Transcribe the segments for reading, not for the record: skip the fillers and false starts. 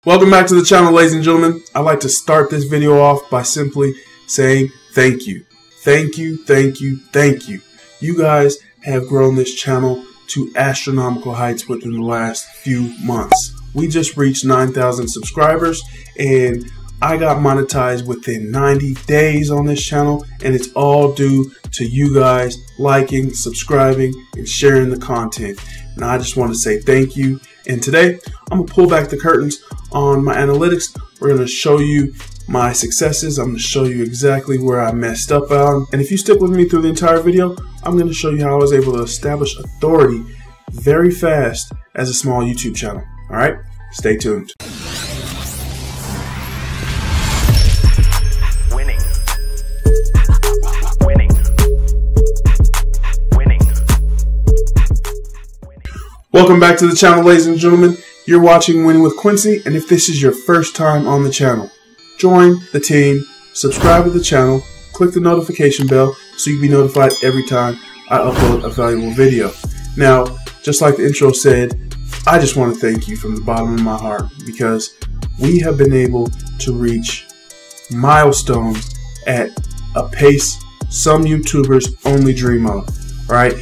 Welcome back to the channel, ladies and gentlemen. I'd like to start this video off by simply saying thank you. Thank you, thank you, thank you. You guys have grown this channel to astronomical heights within the last few months. We just reached 9,000 subscribers and I got monetized within 90 days on this channel, and it's all due to you guys liking, subscribing, and sharing the content. And I just want to say thank you. And today, I'm going to pull back the curtains on my analytics. We're going to show you my successes. I'm going to show you exactly where I messed up on. And if you stick with me through the entire video, I'm going to show you how I was able to establish authority very fast as a small YouTube channel. All right, stay tuned. Welcome back to the channel, ladies and gentlemen. You're watching Winning with Quincy, and if this is your first time on the channel, join the team, subscribe to the channel, click the notification bell so you can be notified every time I upload a valuable video. Now, just like the intro said, I just want to thank you from the bottom of my heart, because we have been able to reach milestones at a pace some YouTubers only dream of, right?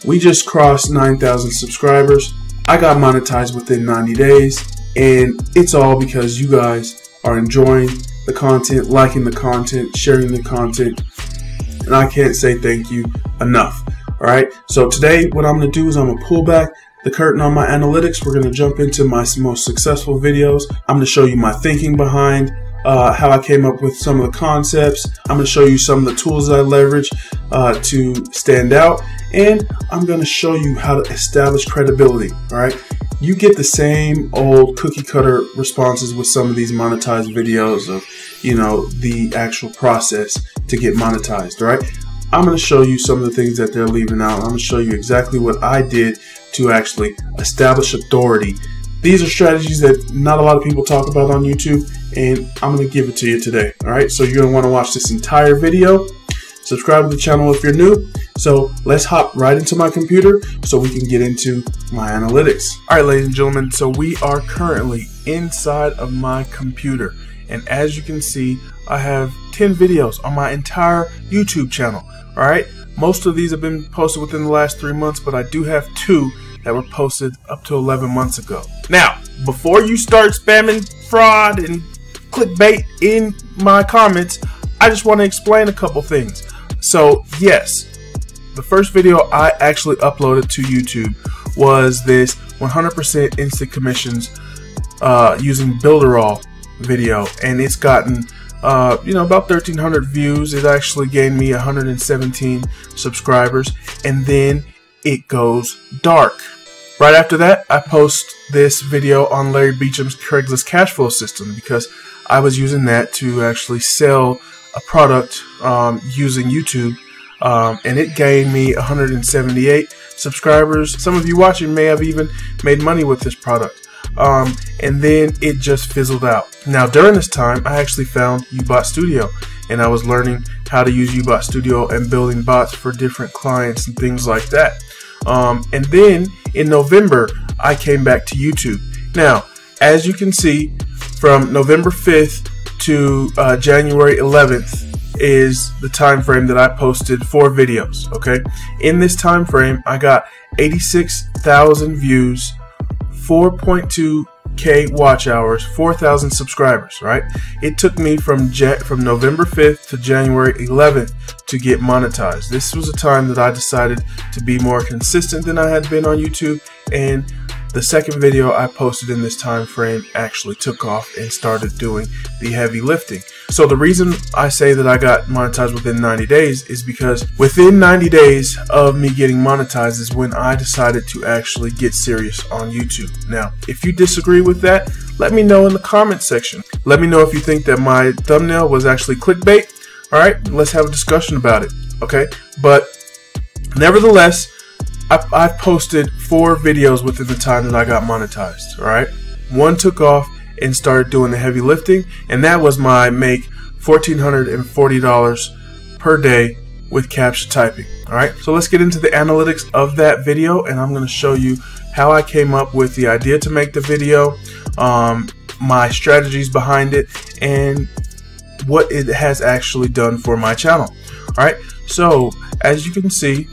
We just crossed 9,000 subscribers. I got monetized within 90 days, and it's all because you guys are enjoying the content, liking the content, sharing the content, and I can't say thank you enough. All right, so today what I'm going to do is I'm going to pull back the curtain on my analytics. We're going to jump into my most successful videos. I'm going to show you my thinking behind how I came up with some of the concepts. I'm going to show you some of the tools that I leverage to stand out, and I'm going to show you how to establish credibility. All right, you get the same old cookie cutter responses with some of these monetized videos of, you know, the actual process to get monetized. All right, I'm going to show you some of the things that they're leaving out. I'm going to show you exactly what I did to actually establish authority. These are strategies that not a lot of people talk about on YouTube, and I'm going to give it to you today. All right, so you're going to want to watch this entire video. Subscribe to the channel if you're new. So let's hop right into my computer so we can get into my analytics. All right, ladies and gentlemen, so we are currently inside of my computer, and as you can see, I have 10 videos on my entire YouTube channel. All right, most of these have been posted within the last 3 months, but I do have 2 that were posted up to 11 months ago. Now, before you start spamming fraud and clickbait in my comments, I just want to explain a couple things. So yes, the first video I actually uploaded to YouTube was this 100% instant commissions using Builderall video, and it's gotten you know, about 1,300 views. It actually gained me 117 subscribers, and then it goes dark. Right after that, I post this video on Larry Beacham's Craigslist cash flow system, because I was using that to actually sell a product using YouTube, and it gained me 178 subscribers. Some of you watching may have even made money with this product, and then it just fizzled out. Now, during this time, I actually found Ubot Studio, and I was learning how to use Ubot Studio and building bots for different clients and things like that. And then in November, I came back to YouTube. Now, as you can see, from November 5th to January 11th is the time frame that I posted 4 videos. Okay, in this time frame, I got 86,000 views, 4.2K watch hours, 4,000 subscribers. Right, it took me from November 5th to January 11th to get monetized. This was a time that I decided to be more consistent than I had been on YouTube, and the second video I posted in this time frame actually took off and started doing the heavy lifting. So the reason I say that I got monetized within 90 days is because within 90 days of me getting monetized is when I decided to actually get serious on YouTube. Now, if you disagree with that, let me know in the comment section. Let me know if you think that my thumbnail was actually clickbait. All right, let's have a discussion about it. Okay, but nevertheless, I've posted 4 videos within the time that I got monetized. All right, 1 took off and started doing the heavy lifting, and that was my make $1,440 per day with caption typing. All right, so let's get into the analytics of that video, and I'm going to show you how I came up with the idea to make the video, my strategies behind it, and what it has actually done for my channel. Alright, so as you can see,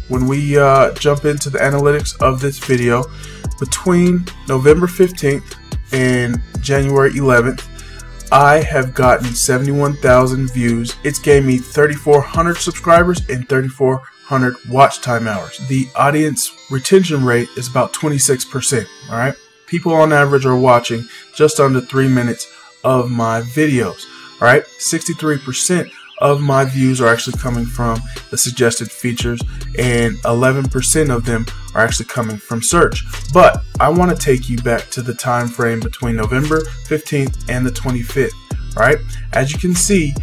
when we jump into the analytics of this video, between November 15th and January 11th, I have gotten 71,000 views. It's gave me 3,400 subscribers and 3,400 watch time hours. The audience retention rate is about 26%. All right, people on average are watching just under 3 minutes of my videos. All right, 63% of my views are actually coming from the suggested features, and 11% of them are actually coming from search. But I want to take you back to the time frame between November 15th and the 25th. Right, as you can see,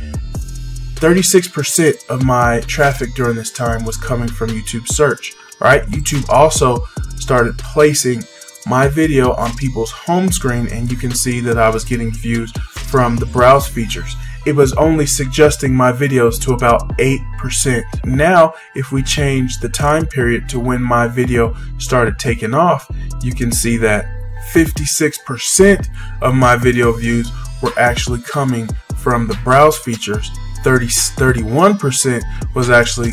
36% of my traffic during this time was coming from YouTube search. Right, YouTube also started placing my video on people's home screen, and you can see that I was getting views from the browse features. It was only suggesting my videos to about 8%. Now, if we change the time period to when my video started taking off, you can see that 56% of my video views were actually coming from the browse features. 31% was actually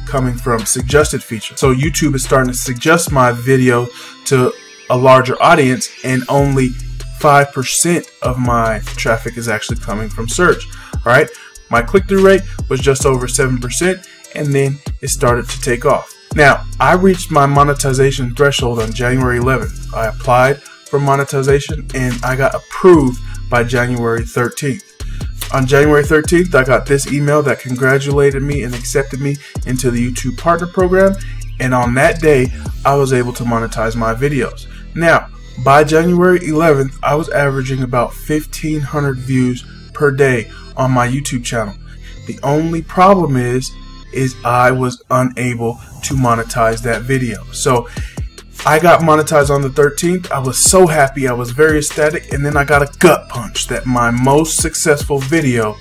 coming from suggested features. So YouTube is starting to suggest my video to a larger audience, and only 5% of my traffic is actually coming from search. All right, my click-through rate was just over 7%, and then it started to take off. Now, I reached my monetization threshold on January 11th. I applied for monetization and I got approved by January 13th. On January 13th, I got this email that congratulated me and accepted me into the YouTube Partner Program, and on that day, I was able to monetize my videos. Now, by January 11th, I was averaging about 1,500 views per day on my YouTube channel. The only problem is I was unable to monetize that video. So I got monetized on the 13th. I was so happy. I was very ecstatic, and then I got a gut punch that my most successful video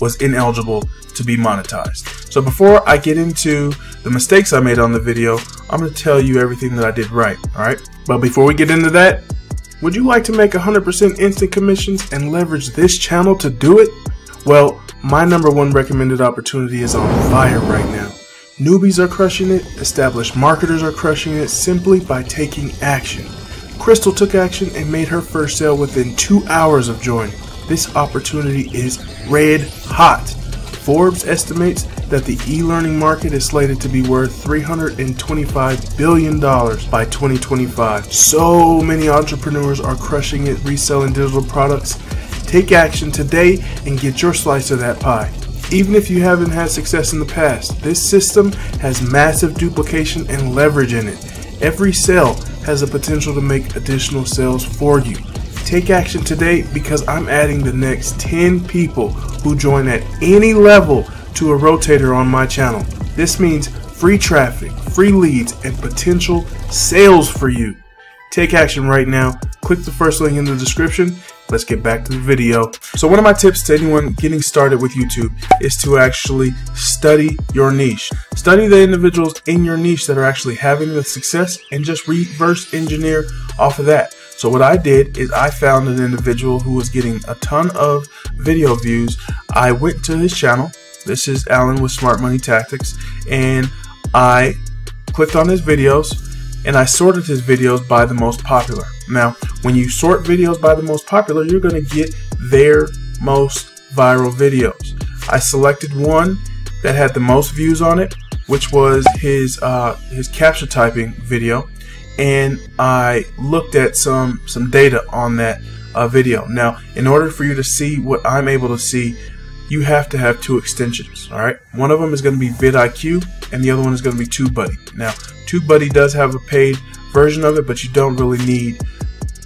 was ineligible to be monetized. So before I get into the mistakes I made on the video, I'm going to tell you everything that I did right. Alright, but before we get into that, would you like to make 100% instant commissions and leverage this channel to do it? Well, my #1 recommended opportunity is on fire right now. Newbies are crushing it, established marketers are crushing it simply by taking action. Crystal took action and made her first sale within 2 hours of joining. This opportunity is red hot. Forbes estimates that the e-learning market is slated to be worth $325 billion by 2025. So many entrepreneurs are crushing it reselling digital products. Take action today and get your slice of that pie. Even if you haven't had success in the past, this system has massive duplication and leverage in it. Every sale has the potential to make additional sales for you. Take action today, because I'm adding the next 10 people who join at any level to a rotator on my channel. This means free traffic, free leads, and potential sales for you. Take action right now. Click the first link in the description. Let's get back to the video. So one of my tips to anyone getting started with YouTube is to actually study your niche. Study the individuals in your niche that are actually having the success, and just reverse engineer off of that. So what I did is I found an individual who was getting a ton of video views. I went to his channel. This is Alan with Smart Money Tactics, and I clicked on his videos and I sorted his videos by the most popular. Now, when you sort videos by the most popular, you're going to get their most viral videos. I selected one that had the most views on it, which was his captcha typing video, and I looked at some data on that video. Now, in order for you to see what I'm able to see, you have to have 2 extensions. All right, one of them is going to be vidIQ, and the other one is going to be TubeBuddy. Now, TubeBuddy does have a paid version of it, but you don't really need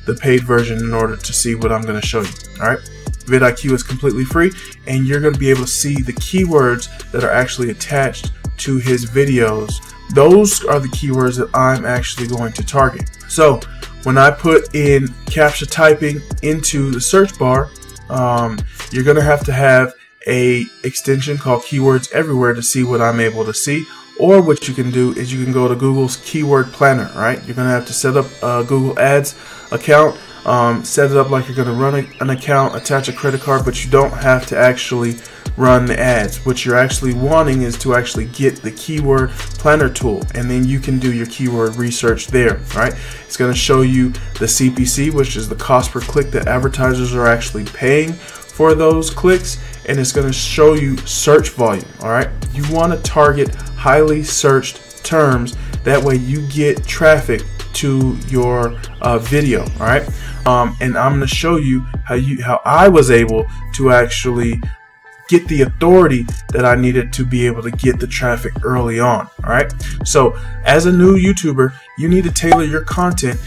the paid version in order to see what I'm going to show you. All right, vidIQ is completely free, and you're going to be able to see the keywords that are actually attached to his videos. Those are the keywords that I'm actually going to target. So when I put in captcha typing into the search bar, you're going to have a extension called Keywords Everywhere to see what I'm able to see. Or what you can do is you can go to Google's Keyword Planner. Right, you're going to have to set up a Google Ads account. set it up like you're going to run an account, attach a credit card, but you don't have to actually run the ads. What you're actually wanting is to actually get the keyword planner tool, and then you can do your keyword research there. All right, it's going to show you the CPC, which is the cost per click that advertisers are actually paying for those clicks, and it's going to show you search volume. All right, you want to target highly searched terms, that way you get traffic to your video. All right, and I'm going to show you how I was able to actually get the authority that I needed to be able to get the traffic early on. All right, so as a new YouTuber, you need to tailor your content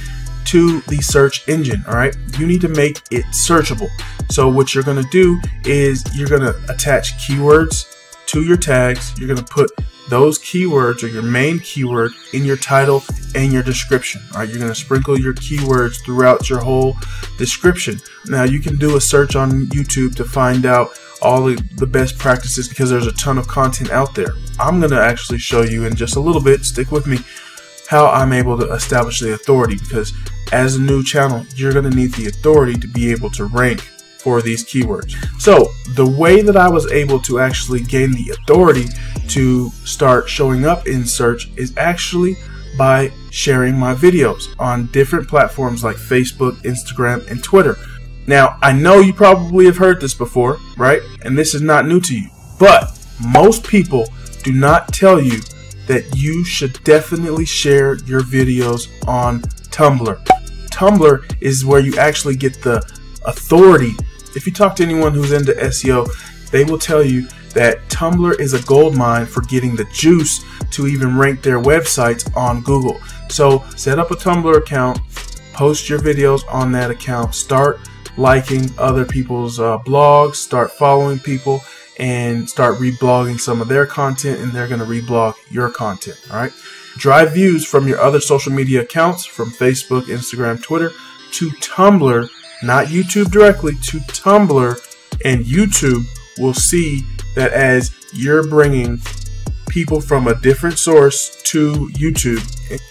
to the search engine. All right, you need to make it searchable. So what you're going to do is you're going to attach keywords to your tags. You're going to put those keywords, or your main keyword, in your title and your description. All right, you're going to sprinkle your keywords throughout your whole description. Now you can do a search on YouTube to find out all the best practices, because there's a ton of content out there. I'm going to actually show you in just a little bit, stick with me, how I'm able to establish the authority, because as a new channel, you're going to need the authority to be able to rank for these keywords. So the way that I was able to actually gain the authority to start showing up in search is actually by sharing my videos on different platforms like Facebook, Instagram, and Twitter. Now, I know you probably have heard this before, right? And this is not new to you, but most people do not tell you that you should definitely share your videos on Tumblr. Tumblr is where you actually get the authority. If you talk to anyone who's into SEO, they will tell you that Tumblr is a gold mine for getting the juice to even rank their websites on Google. So set up a Tumblr account, post your videos on that account, start liking other people's blogs, start following people, and start reblogging some of their content, and they're going to reblog your content. All right, drive views from your other social media accounts, from Facebook, Instagram, Twitter, to Tumblr, not YouTube directly, to Tumblr, and YouTube will see that as you're bringing people from a different source to YouTube,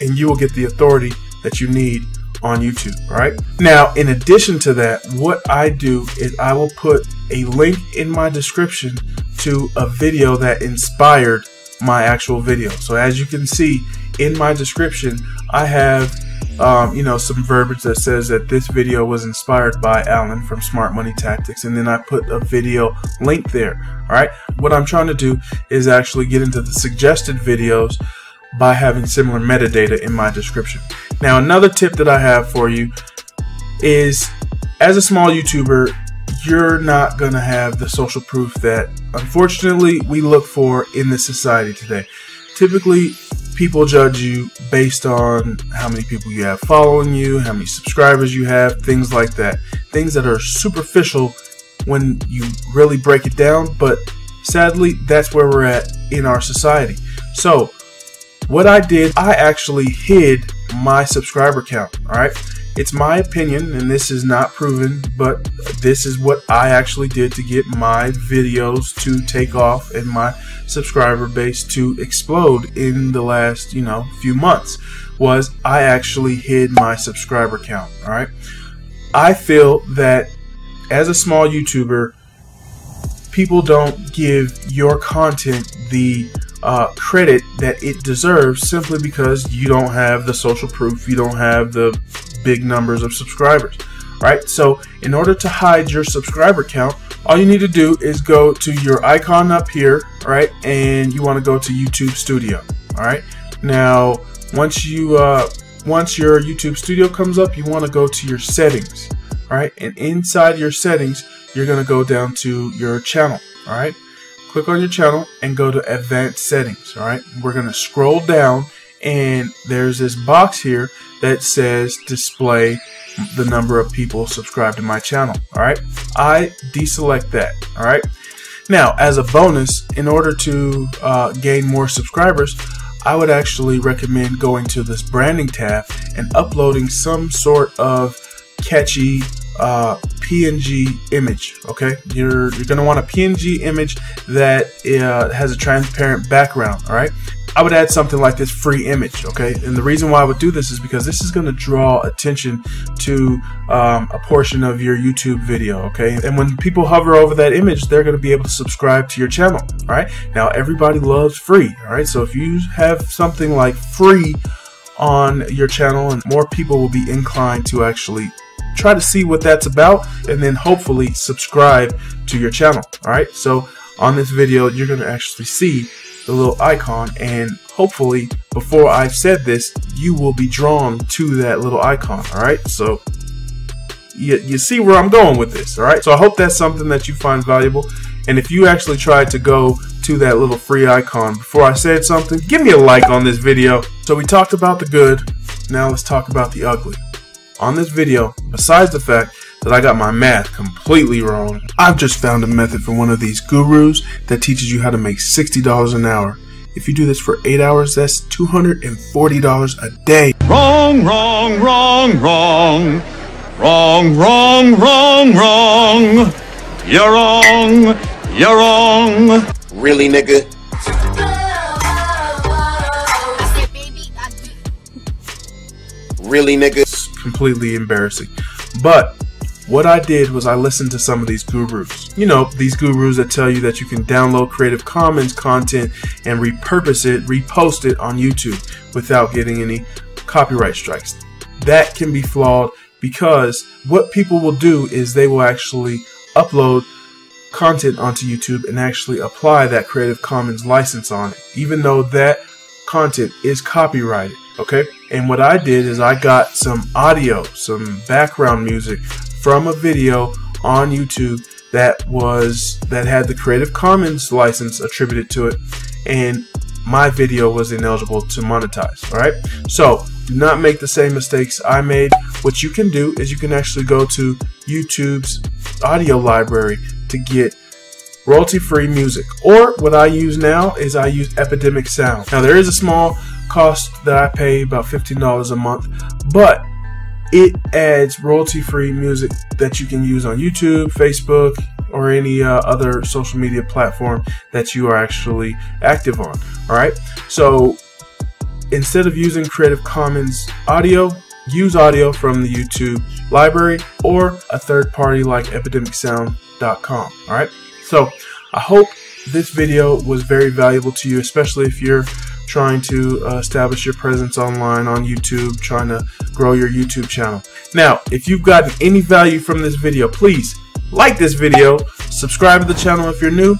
and you will get the authority that you need on YouTube. All right, now in addition to that, what I do is I will put a link in my description to a video that inspired my actual video. So as you can see in my description, I have some verbiage that says that this video was inspired by Alan from Smart Money Tactics, and then I put a video link there. All right, what I'm trying to do is actually get into the suggested videos by having similar metadata in my description. Now, another tip that I have for you is, as a small YouTuber, you're not going to have the social proof that unfortunately we look for in this society today. Typically, people judge you based on how many people you have following you, how many subscribers you have, things like that. Things that are superficial when you really break it down, but sadly, that's where we're at in our society. So what I did, I actually hid my subscriber count. All right, it's my opinion, and this is not proven, but this is what I actually did to get my videos to take off and my subscriber base to explode in the last few months. Was I actually hid my subscriber count. All right, I feel that as a small YouTuber, people don't give your content the credit that it deserves, simply because you don't have the social proof, you don't have the big numbers of subscribers, right? So in order to hide your subscriber count, all you need to do is go to your icon up here, right? And you want to go to YouTube Studio. All right, now once your YouTube Studio comes up, you want to go to your settings. All right, and inside your settings, you're going to go down to your channel. All right, click on your channel and go to advanced settings. All right, we're going to scroll down, and there's this box here that says display the number of people subscribed to my channel. All right, I deselect that. All right, now as a bonus, in order to gain more subscribers, I would actually recommend going to this branding tab and uploading some sort of catchy PNG image. Okay, you're going to want a PNG image that has a transparent background. All right, I would add something like this free image, okay? And the reason why I would do this is because this is going to draw attention to a portion of your YouTube video, okay? And when people hover over that image, they're going to be able to subscribe to your channel, all right? Now, everybody loves free, all right? So if you have something like free on your channel, and more people will be inclined to actually try to see what that's about, and then hopefully subscribe to your channel, all right? So on this video, you're going to actually see the little icon, and hopefully before I've said this, you will be drawn to that little icon, all right? So you see where I'm going with this, all right? So I hope that's something that you find valuable. And if you actually tried to go to that little free icon before I said something, give me a like on this video. So we talked about the good, now let's talk about the ugly. On this video, besides the fact that I got my math completely wrong, I've just found a method from one of these gurus that teaches you how to make $60 an hour. If you do this for 8 hours, that's $240 a day. Wrong, wrong, wrong, wrong. Wrong, wrong, wrong, wrong. You're wrong. You're wrong. Really, nigga? Really, nigga? It's completely embarrassing. But what I did was I listened to some of these gurus. You know, these gurus that tell you that you can download Creative Commons content and repurpose it, repost it on YouTube without getting any copyright strikes. That can be flawed, because what people will do is they will actually upload content onto YouTube and actually apply that Creative Commons license on it, even though that content is copyrighted, okay? And what I did is I got some audio, some background music from a video on YouTube that had the Creative Commons license attributed to it, and my video was ineligible to monetize, all right? So do not make the same mistakes I made. What you can do is you can actually go to YouTube's audio library to get royalty-free music, or what I use now is I use Epidemic Sound. Now there is a small cost that I pay, about $15 a month, but it adds royalty-free music that you can use on YouTube, Facebook, or any other social media platform that you are actually active on. All right, so instead of using Creative Commons audio, use audio from the YouTube library or a third party like epidemicsound.com. all right, so I hope this video was very valuable to you, especially if you're trying to establish your presence online on YouTube, trying to grow your YouTube channel. Now, if you've gotten any value from this video, please like this video, subscribe to the channel if you're new,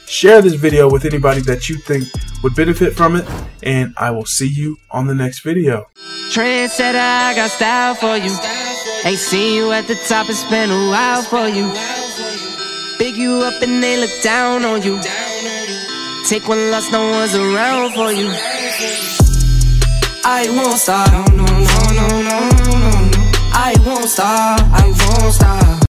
share this video with anybody that you think would benefit from it, and I will see you on the next video. Trendsetter, I got style for you. Ain't seen you at the top, it's been a while for you. Big you up and they look down on you. Take one loss, no one's around for you. I won't stop, no, no, no, no, no, no, no. I won't stop.